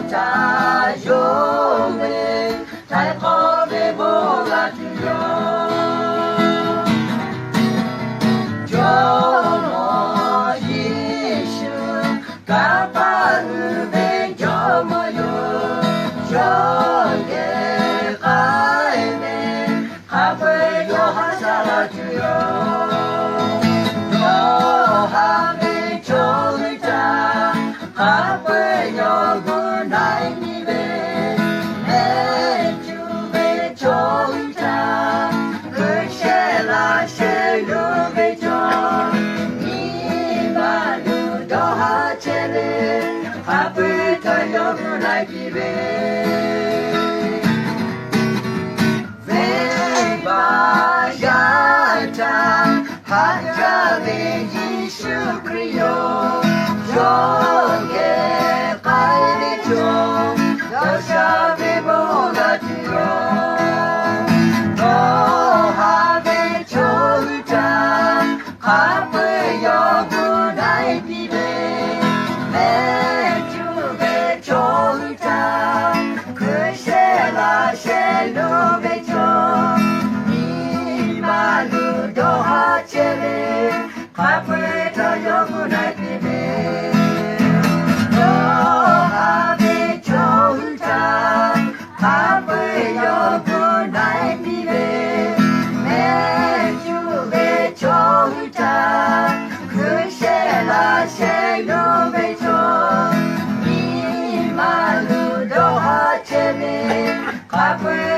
자용을 달콤해 보아주려 저모 예수 가파르베 저모요 저게 가에네 가브요 하사라주요 너함의 조의자 가브요 구나이니베 내 주의 조의자 그셰라 셰루베 조 이마루 도하체레 가브요 구나이니베 Vebajata Hajave Yishu Kriyo Joge Kairicho Yoshave Bogatiro Nohave Chohuta Kape Yogunai Pibe Mejuve Chohuta Kushela Shelube 가브에서 영원할 때에 너함의 좋은 자 가브에 영원할 때에 내 주의 좋은 자 그셰라 셰루베 조 이마루도 하체네 가브에